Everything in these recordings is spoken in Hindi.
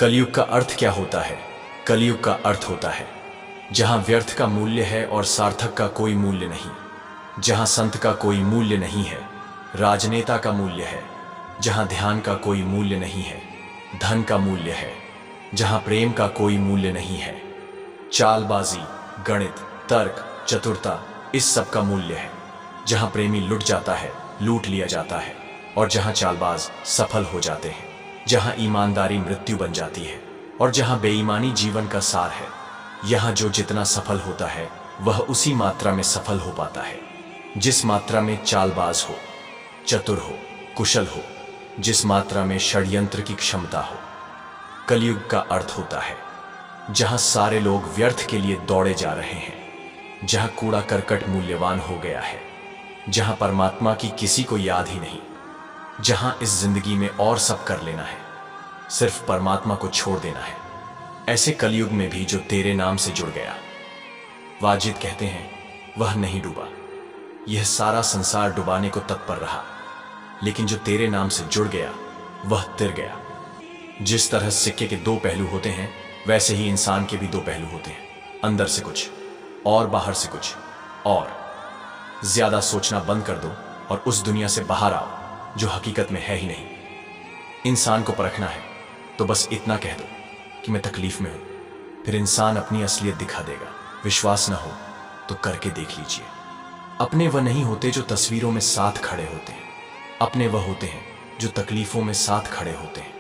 कलयुग का अर्थ क्या होता है? कलयुग का अर्थ होता है जहां व्यर्थ का मूल्य है और सार्थक का कोई मूल्य नहीं, जहां संत का कोई मूल्य नहीं है, राजनेता का मूल्य है, जहां ध्यान का कोई मूल्य नहीं है, धन का मूल्य है, जहां प्रेम का कोई मूल्य नहीं है, चालबाजी, गणित, तर्क, चतुरता, इस सब का मूल्य है, जहां प्रेमी लुट जाता है, लूट लिया जाता है, और जहां चालबाज सफल हो जाते हैं, जहां ईमानदारी मृत्यु बन जाती है और जहां बेईमानी जीवन का सार है। यहां जो जितना सफल होता है वह उसी मात्रा में सफल हो पाता है जिस मात्रा में चालबाज हो, चतुर हो, कुशल हो, जिस मात्रा में षड्यंत्र की क्षमता हो। कलयुग का अर्थ होता है जहां सारे लोग व्यर्थ के लिए दौड़े जा रहे हैं, जहां कूड़ा करकट मूल्यवान हो गया है, जहां परमात्मा की किसी को याद ही नहीं, जहां इस जिंदगी में और सब कर लेना है, सिर्फ परमात्मा को छोड़ देना है। ऐसे कलयुग में भी जो तेरे नाम से जुड़ गया, वाजिद कहते हैं वह नहीं डूबा। यह सारा संसार डुबाने को तत्पर रहा, लेकिन जो तेरे नाम से जुड़ गया वह तिर गया। जिस तरह सिक्के के दो पहलू होते हैं, वैसे ही इंसान के भी दो पहलू होते हैं, अंदर से कुछ और बाहर से कुछ और। ज्यादा सोचना बंद कर दो और उस दुनिया से बाहर आओ जो हकीकत में है ही नहीं। इंसान को परखना है तो बस इतना कह दो कि मैं तकलीफ में हूं, फिर इंसान अपनी असलियत दिखा देगा। विश्वास ना हो तो करके देख लीजिए। अपने वह नहीं होते जो तस्वीरों में साथ खड़े होते हैं, अपने वह होते हैं जो तकलीफों में साथ खड़े होते हैं।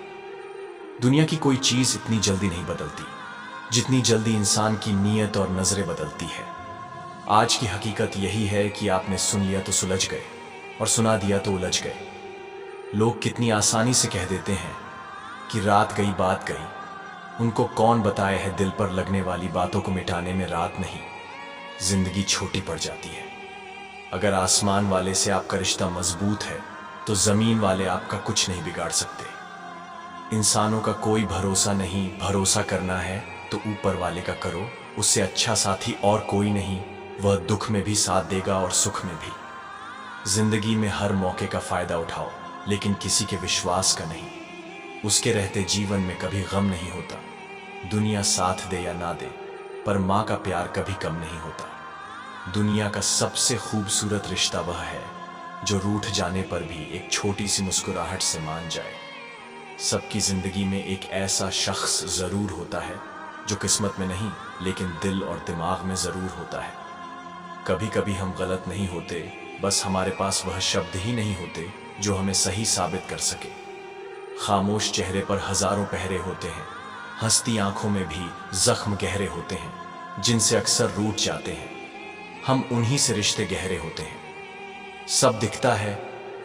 दुनिया की कोई चीज इतनी जल्दी नहीं बदलती जितनी जल्दी इंसान की नीयत और नजरें बदलती है। आज की हकीकत यही है कि आपने सुन लिया तो सुलझ गए और सुना दिया तो उलझ गए। लोग कितनी आसानी से कह देते हैं कि रात गई बात गई। उनको कौन बताए है दिल पर लगने वाली बातों को मिटाने में रात नहीं, जिंदगी छोटी पड़ जाती है। अगर आसमान वाले से आपका रिश्ता मजबूत है तो जमीन वाले आपका कुछ नहीं बिगाड़ सकते। इंसानों का कोई भरोसा नहीं, भरोसा करना है तो ऊपर वाले का करो। उससे अच्छा साथी और कोई नहीं, वह दुख में भी साथ देगा और सुख में भी। जिंदगी में हर मौके का फायदा उठाओ, लेकिन किसी के विश्वास का नहीं। उसके रहते जीवन में कभी गम नहीं होता। दुनिया साथ दे या ना दे, पर माँ का प्यार कभी कम नहीं होता। दुनिया का सबसे खूबसूरत रिश्ता वह है जो रूठ जाने पर भी एक छोटी सी मुस्कुराहट से मान जाए। सबकी जिंदगी में एक ऐसा शख्स जरूर होता है जो किस्मत में नहीं, लेकिन दिल और दिमाग में जरूर होता है। कभी कभी हम गलत नहीं होते, बस हमारे पास वह शब्द ही नहीं होते जो हमें सही साबित कर सके। खामोश चेहरे पर हजारों पहरे होते हैं, हंसती आंखों में भी जख्म गहरे होते हैं जिनसे अक्सर रूठ जाते हैं। हम उन्हीं से रिश्ते गहरे होते हैं। सब दिखता है,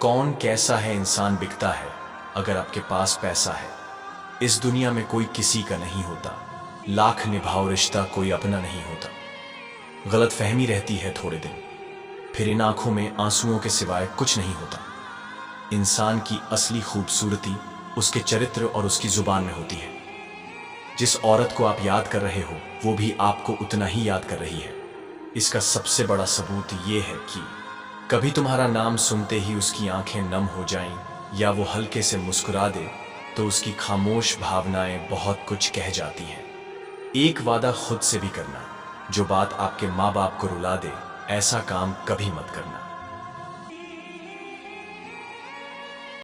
कौन कैसा है इंसान बिकता है अगर आपके पास पैसा है। इस दुनिया में कोई किसी का नहीं होता, लाख निभाओ रिश्ता कोई अपना नहीं होता। गलत फहमी रहती है थोड़े दिन, फिर इन आंखों में आंसुओं के सिवाय कुछ नहीं होता। इंसान की असली खूबसूरती उसके चरित्र और उसकी जुबान में होती है। जिस औरत को आप याद कर रहे हो वो भी आपको उतना ही याद कर रही है। इसका सबसे बड़ा सबूत ये है कि कभी तुम्हारा नाम सुनते ही उसकी आंखें नम हो जाएं, या वो हल्के से मुस्कुरा दे तो उसकी खामोश भावनाएं बहुत कुछ कह जाती हैं। एक वादा खुद से भी करना, जो बात आपके माँ बाप को रुला दे, ऐसा काम कभी मत करना।